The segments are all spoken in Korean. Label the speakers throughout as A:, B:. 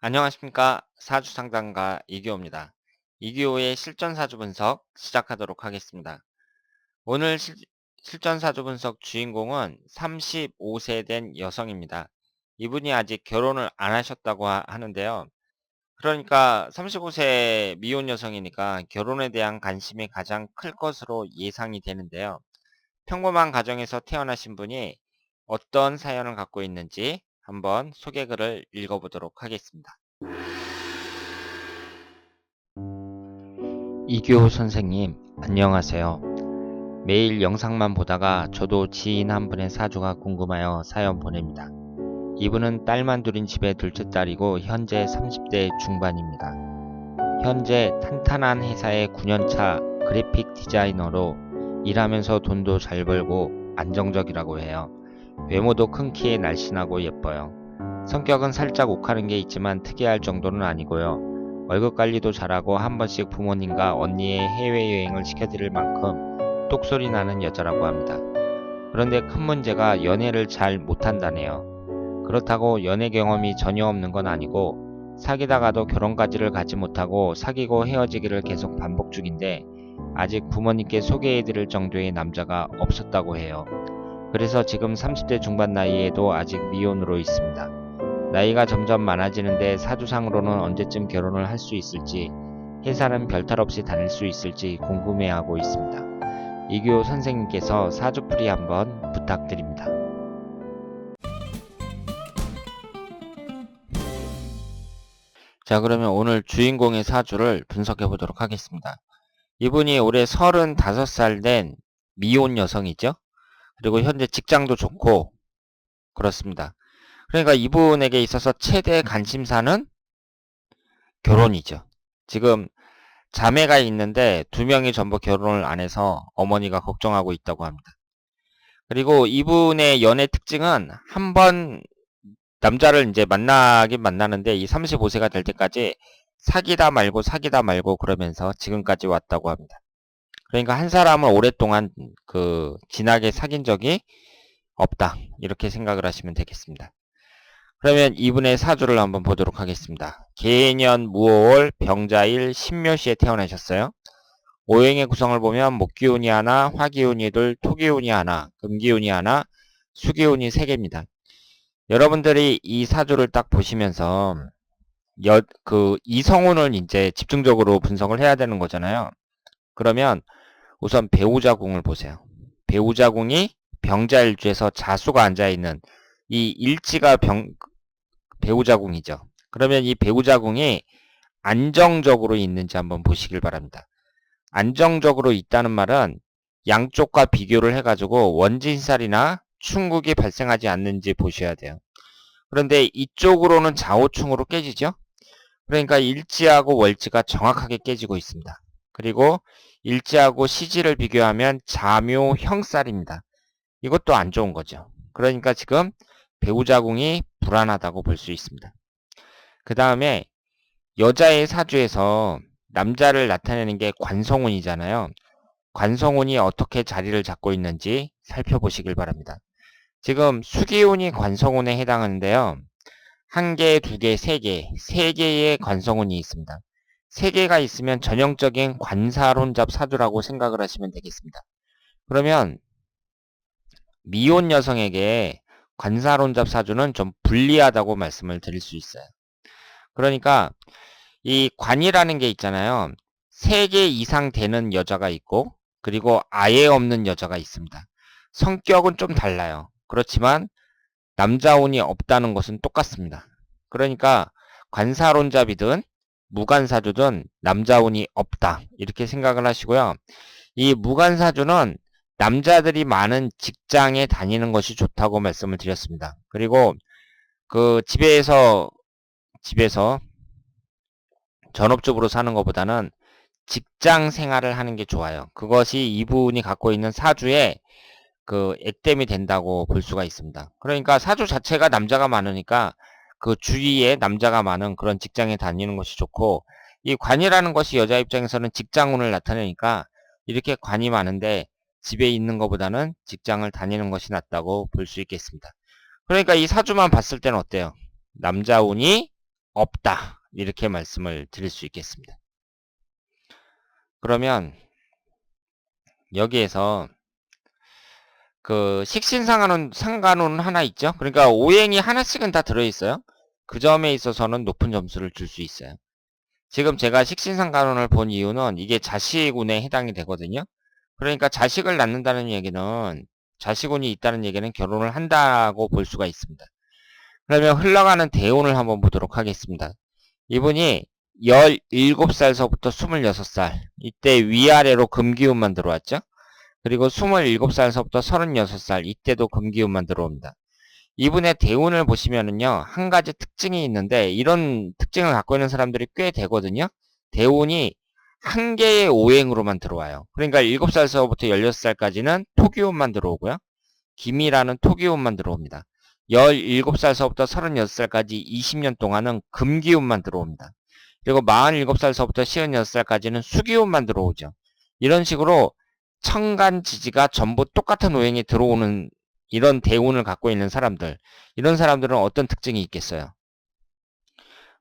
A: 안녕하십니까. 사주상담가 이규호입니다. 이규호의 실전사주 분석 시작하도록 하겠습니다. 오늘 실전사주 분석 주인공은 35세 된 여성입니다. 이분이 아직 결혼을 안 하셨다고 하는데요. 그러니까 35세 미혼 여성이니까 결혼에 대한 관심이 가장 클 것으로 예상이 되는데요. 평범한 가정에서 태어나신 분이 어떤 사연을 갖고 있는지 한번 소개글을 읽어보도록 하겠습니다. 이규호 선생님, 안녕하세요. 매일 영상만 보다가 저도 지인 한 분의 사주가 궁금하여 사연 보냅니다. 이분은 딸만 둘인 집의 둘째 딸이고 현재 30대 중반입니다. 현재 탄탄한 회사의 9년차 그래픽 디자이너로 일하면서 돈도 잘 벌고 안정적이라고 해요. 외모도 큰 키에 날씬하고 예뻐요. 성격은 살짝 욱하는 게 있지만 특이할 정도는 아니고요. 월급 관리도 잘하고 한 번씩 부모님과 언니의 해외여행을 시켜드릴 만큼 똑소리 나는 여자라고 합니다. 그런데 큰 문제가 연애를 잘 못한다네요. 그렇다고 연애 경험이 전혀 없는 건 아니고 사귀다가도 결혼까지를 가지 못하고 사귀고 헤어지기를 계속 반복 중인데 아직 부모님께 소개해드릴 정도의 남자가 없었다고 해요. 그래서 지금 30대 중반 나이에도 아직 미혼으로 있습니다. 나이가 점점 많아지는데 사주상으로는 언제쯤 결혼을 할 수 있을지, 회사는 별탈 없이 다닐 수 있을지 궁금해하고 있습니다. 이규호 선생님께서 사주풀이 한번 부탁드립니다. 자, 그러면 오늘 주인공의 사주를 분석해 보도록 하겠습니다. 이분이 올해 35살 된 미혼 여성이죠. 그리고 현재 직장도 좋고 그렇습니다. 그러니까 이분에게 있어서 최대 관심사는 결혼이죠. 지금 자매가 있는데 두 명이 전부 결혼을 안 해서 어머니가 걱정하고 있다고 합니다. 그리고 이분의 연애 특징은 한번 남자를 이제 만나긴 만나는데 이 35세가 될 때까지 사귀다 말고 그러면서 지금까지 왔다고 합니다. 그러니까 한 사람을 오랫동안 진하게 사귄 적이 없다. 이렇게 생각을 하시면 되겠습니다. 그러면 이분의 사주를 한번 보도록 하겠습니다. 계년 무오월 병자일 신묘시에 태어나셨어요. 오행의 구성을 보면 목기운이 하나, 화기운이 둘, 토기운이 하나, 금기운이 하나, 수기운이 3개입니다. 여러분들이 이 사주를 딱 보시면서 이성운을 이제 집중적으로 분석을 해야 되는 거잖아요. 그러면 우선 배우자궁을 보세요. 배우자궁이 병자일주에서 자수가 앉아있는 이 일지가 배우자궁이죠. 그러면 이 배우자궁이 안정적으로 있는지 한번 보시길 바랍니다. 안정적으로 있다는 말은 양쪽과 비교를 해가지고 원진살이나 충국이 발생하지 않는지 보셔야 돼요. 그런데 이쪽으로는 좌우충으로 깨지죠. 그러니까 일지하고 월지가 정확하게 깨지고 있습니다. 그리고 일지하고 시지를 비교하면 자묘형살입니다. 이것도 안 좋은 거죠. 그러니까 지금 배우자궁이 불안하다고 볼 수 있습니다. 그 다음에 여자의 사주에서 남자를 나타내는 게 관성운이잖아요. 관성운이 어떻게 자리를 잡고 있는지 살펴보시길 바랍니다. 지금 수기운이 관성운에 해당하는데요. 1개, 2개, 3개, 3개의 관성운이 있습니다. 3개가 있으면 전형적인 관사론잡 사주라고 생각을 하시면 되겠습니다. 그러면 미혼 여성에게 관사론잡 사주는 좀 불리하다고 말씀을 드릴 수 있어요. 그러니까 이 관이라는 게 있잖아요. 3개 이상 되는 여자가 있고 그리고 아예 없는 여자가 있습니다. 성격은 좀 달라요. 그렇지만 남자운이 없다는 것은 똑같습니다. 그러니까 관사론잡이든 무관사주든 남자운이 없다. 이렇게 생각을 하시고요. 이 무관사주는 남자들이 많은 직장에 다니는 것이 좋다고 말씀을 드렸습니다. 그리고 집에서 전업주부로 사는 것보다는 직장 생활을 하는 게 좋아요. 그것이 이분이 갖고 있는 사주에 액땜이 된다고 볼 수가 있습니다. 그러니까 사주 자체가 남자가 많으니까 그 주위에 남자가 많은 그런 직장에 다니는 것이 좋고, 이 관이라는 것이 여자 입장에서는 직장운을 나타내니까 이렇게 관이 많은데 집에 있는 것보다는 직장을 다니는 것이 낫다고 볼 수 있겠습니다. 그러니까 이 사주만 봤을 때는 어때요? 남자운이 없다. 이렇게 말씀을 드릴 수 있겠습니다. 그러면 여기에서 그 상간호는 하나 있죠. 그러니까 오행이 하나씩은 다 들어있어요. 그 점에 있어서는 높은 점수를 줄 수 있어요. 지금 제가 식신상간혼을 본 이유는 이게 자식운에 해당이 되거든요. 그러니까 자식을 낳는다는 얘기는 자식운이 있다는 얘기는 결혼을 한다고 볼 수가 있습니다. 그러면 흘러가는 대운을 한번 보도록 하겠습니다. 이분이 17살서부터 26살 이때 위아래로 금기운만 들어왔죠. 그리고 27살서부터 36살 이때도 금기운만 들어옵니다. 이분의 대운을 보시면은요, 한 가지 특징이 있는데, 이런 특징을 갖고 있는 사람들이 꽤 되거든요. 대운이 한 개의 오행으로만 들어와요. 그러니까 7살서부터 16살까지는 토기운만 들어오고요. 기미라는 토기운만 들어옵니다. 17살서부터 36살까지 20년 동안은 금기운만 들어옵니다. 그리고 47살서부터 56살까지는 수기운만 들어오죠. 이런 식으로 천간지지가 전부 똑같은 오행이 들어오는 이런 대운을 갖고 있는 사람들, 이런 사람들은 어떤 특징이 있겠어요?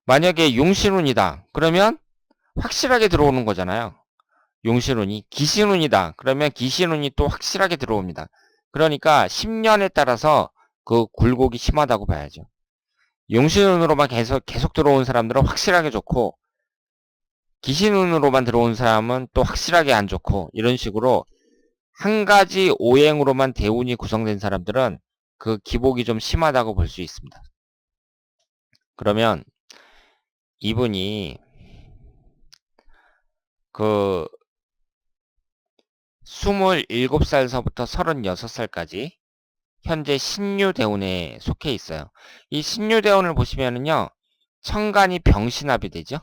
A: 만약에 용신운이다. 그러면 확실하게 들어오는 거잖아요. 용신운이. 기신운이다. 그러면 기신운이 또 확실하게 들어옵니다. 그러니까 10년에 따라서 그 굴곡이 심하다고 봐야죠. 용신운으로만 계속 들어온 사람들은 확실하게 좋고, 기신운으로만 들어온 사람은 또 확실하게 안 좋고, 이런 식으로 한 가지 오행으로만 대운이 구성된 사람들은 그 기복이 좀 심하다고 볼 수 있습니다. 그러면 이분이 그 27살서부터 36살까지 현재 신유대운에 속해 있어요. 이 신유대운을 보시면은요, 천간이 병신합이 되죠.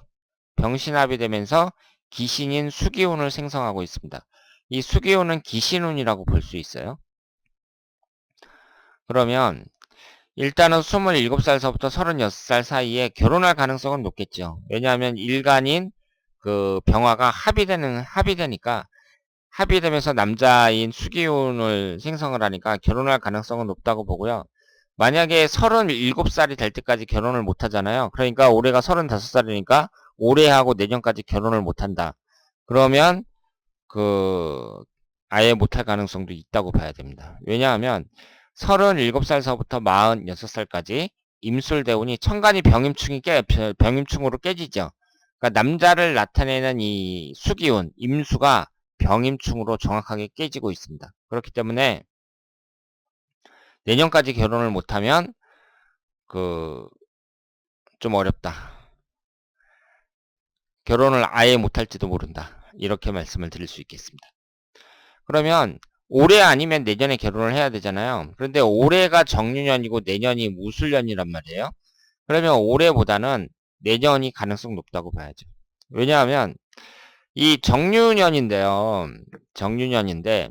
A: 병신합이 되면서 기신인 수기운을 생성하고 있습니다. 이 수기운은 기신운이라고 볼 수 있어요. 그러면 일단은 27살서부터 36살 사이에 결혼할 가능성은 높겠죠. 왜냐하면 일간인 그 병화가 합이 되니까 합의되면서 남자인 수기운을 생성을 하니까 결혼할 가능성은 높다고 보고요. 만약에 37살이 될 때까지 결혼을 못 하잖아요. 그러니까 올해가 35살이니까 올해하고 내년까지 결혼을 못 한다. 그러면 그 아예 못할 가능성도 있다고 봐야 됩니다. 왜냐하면 37살서부터 46살까지 임술대운이 천간이 병임충으로 깨지죠. 그러니까 남자를 나타내는 이 수기운, 임수가 병임충으로 정확하게 깨지고 있습니다. 그렇기 때문에 내년까지 결혼을 못하면 좀 어렵다. 결혼을 아예 못할지도 모른다. 이렇게 말씀을 드릴 수 있겠습니다. 그러면 올해 아니면 내년에 결혼을 해야 되잖아요. 그런데 올해가 정유년이고 내년이 무술년이란 말이에요. 그러면 올해보다는 내년이 가능성 높다고 봐야죠. 왜냐하면 이 정유년인데요. 정유년인데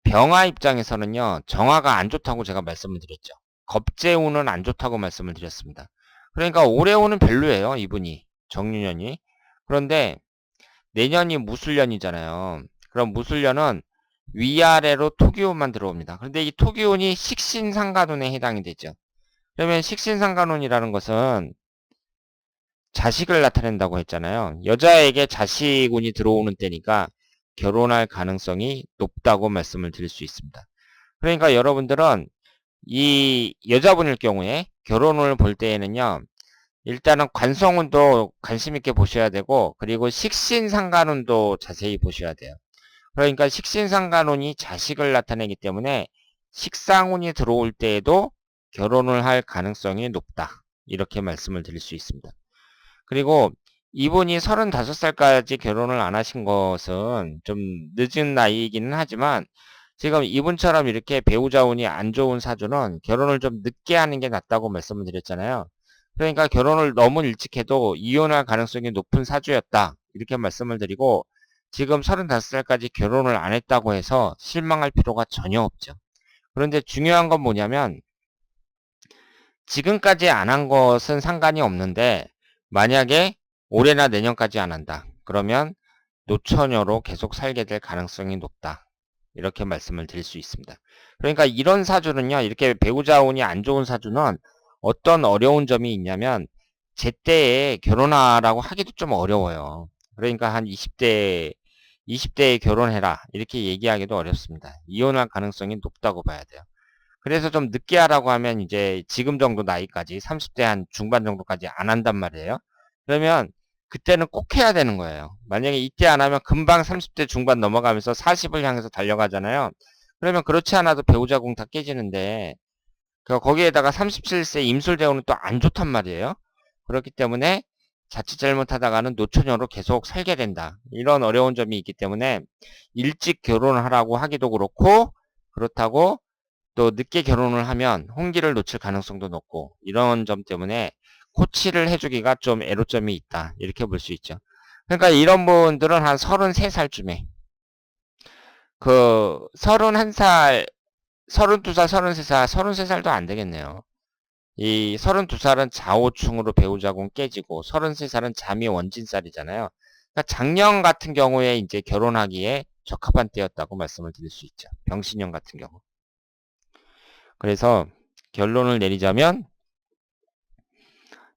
A: 병화 입장에서는요. 정화가 안 좋다고 제가 말씀을 드렸죠. 겁재운은 안 좋다고 말씀을 드렸습니다. 그러니까 올해운은 별로예요. 이분이. 정유년이. 그런데 내년이 무술년이잖아요. 그럼 무술년은 위아래로 토기운만 들어옵니다. 그런데 이 토기운이 식신상간운에 해당이 되죠. 그러면 식신상간운이라는 것은 자식을 나타낸다고 했잖아요. 여자에게 자식운이 들어오는 때니까 결혼할 가능성이 높다고 말씀을 드릴 수 있습니다. 그러니까 여러분들은 이 여자분일 경우에 결혼을 볼 때에는요. 일단은 관성운도 관심 있게 보셔야 되고, 그리고 식신상간운도 자세히 보셔야 돼요. 그러니까 식신상간운이 자식을 나타내기 때문에 식상운이 들어올 때에도 결혼을 할 가능성이 높다. 이렇게 말씀을 드릴 수 있습니다. 그리고 이분이 35살까지 결혼을 안 하신 것은 좀 늦은 나이이기는 하지만 지금 이분처럼 이렇게 배우자운이 안 좋은 사주는 결혼을 좀 늦게 하는 게 낫다고 말씀을 드렸잖아요. 그러니까 결혼을 너무 일찍 해도 이혼할 가능성이 높은 사주였다. 이렇게 말씀을 드리고 지금 35살까지 결혼을 안 했다고 해서 실망할 필요가 전혀 없죠. 그런데 중요한 건 뭐냐면 지금까지 안 한 것은 상관이 없는데 만약에 올해나 내년까지 안 한다. 그러면 노처녀로 계속 살게 될 가능성이 높다. 이렇게 말씀을 드릴 수 있습니다. 그러니까 이런 사주는요. 이렇게 배우자 운이 안 좋은 사주는 어떤 어려운 점이 있냐면 제때에 결혼하라고 하기도 좀 어려워요. 그러니까 한 20대에 결혼해라. 이렇게 얘기하기도 어렵습니다. 이혼할 가능성이 높다고 봐야 돼요. 그래서 좀 늦게 하라고 하면 이제 지금 정도 나이까지 30대 한 중반 정도까지 안 한단 말이에요. 그러면 그때는 꼭 해야 되는 거예요. 만약에 이때 안 하면 금방 30대 중반 넘어가면서 40을 향해서 달려가잖아요. 그러면 그렇지 않아도 배우자 궁 다 깨지는데 거기에다가 37세 임술대우는 또 안 좋단 말이에요. 그렇기 때문에 자칫 잘못하다가는 노처녀로 계속 살게 된다. 이런 어려운 점이 있기 때문에 일찍 결혼하라고 하기도 그렇고, 그렇다고 또 늦게 결혼을 하면 홍기를 놓칠 가능성도 높고, 이런 점 때문에 코치를 해주기가 좀 애로점이 있다. 이렇게 볼 수 있죠. 그러니까 이런 분들은 한 33살쯤에 31살, 32살, 33살, 33살도 안 되겠네요. 이 32살은 좌우충으로 배우자궁 깨지고 33살은 잠이 원진살이잖아요. 그러니까 작년 같은 경우에 이제 결혼하기에 적합한 때였다고 말씀을 드릴 수 있죠. 병신년 같은 경우. 그래서 결론을 내리자면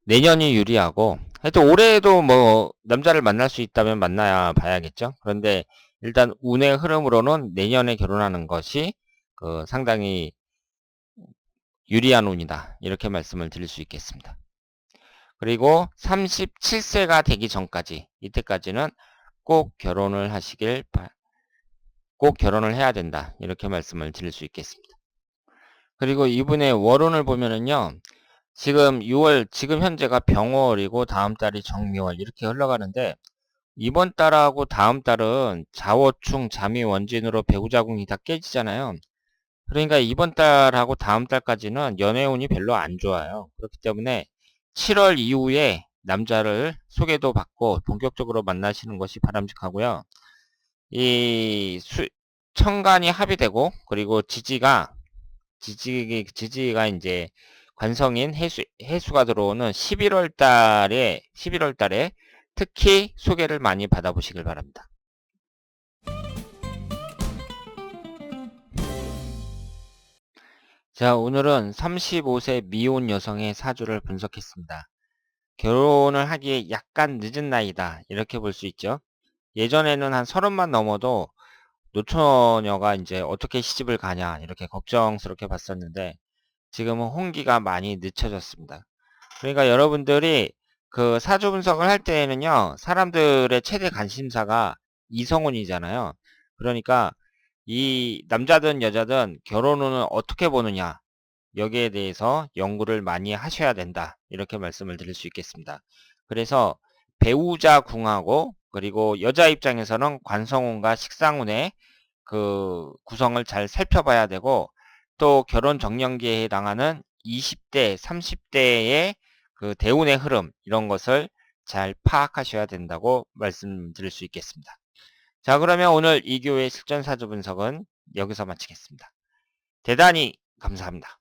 A: 내년이 유리하고 하여튼 올해에도 뭐 남자를 만날 수 있다면 만나야 봐야겠죠. 그런데 일단 운의 흐름으로는 내년에 결혼하는 것이 상당히 유리한 운이다. 이렇게 말씀을 드릴 수 있겠습니다. 그리고 37세가 되기 전까지 이때까지는 꼭 결혼을 하시길 꼭 결혼을 해야 된다. 이렇게 말씀을 드릴 수 있겠습니다. 그리고 이분의 월운을 보면은요. 지금 6월, 지금 현재가 병월이고 다음 달이 정묘월 이렇게 흘러가는데 이번 달하고 다음 달은 자워충, 잠이 원진으로 배우자궁이 다 깨지잖아요. 그러니까 이번 달하고 다음 달까지는 연애운이 별로 안 좋아요. 그렇기 때문에 7월 이후에 남자를 소개도 받고 본격적으로 만나시는 것이 바람직하고요. 이 천간이 합의되고 그리고 지지가 이제 관성인 해수가 들어오는 11월 달에 특히 소개를 많이 받아보시길 바랍니다. 자, 오늘은 35세 미혼 여성의 사주를 분석했습니다. 결혼을 하기에 약간 늦은 나이다. 이렇게 볼 수 있죠. 예전에는 한 30만 넘어도 노처녀가 이제 어떻게 시집을 가냐 이렇게 걱정스럽게 봤었는데 지금은 홍기가 많이 늦춰졌습니다. 그러니까 여러분들이 그 사주 분석을 할 때에는요, 사람들의 최대 관심사가 이성운이잖아요. 그러니까 이 남자든 여자든 결혼운을 어떻게 보느냐, 여기에 대해서 연구를 많이 하셔야 된다. 이렇게 말씀을 드릴 수 있겠습니다. 그래서 배우자 궁하고 그리고 여자 입장에서는 관성운과 식상운의 그 구성을 잘 살펴봐야 되고 또 결혼 정년기에 해당하는 20대, 30대의 그 대운의 흐름 이런 것을 잘 파악하셔야 된다고 말씀드릴 수 있겠습니다. 자, 그러면 오늘 2교의 실전 사주 분석은 여기서 마치겠습니다. 대단히 감사합니다.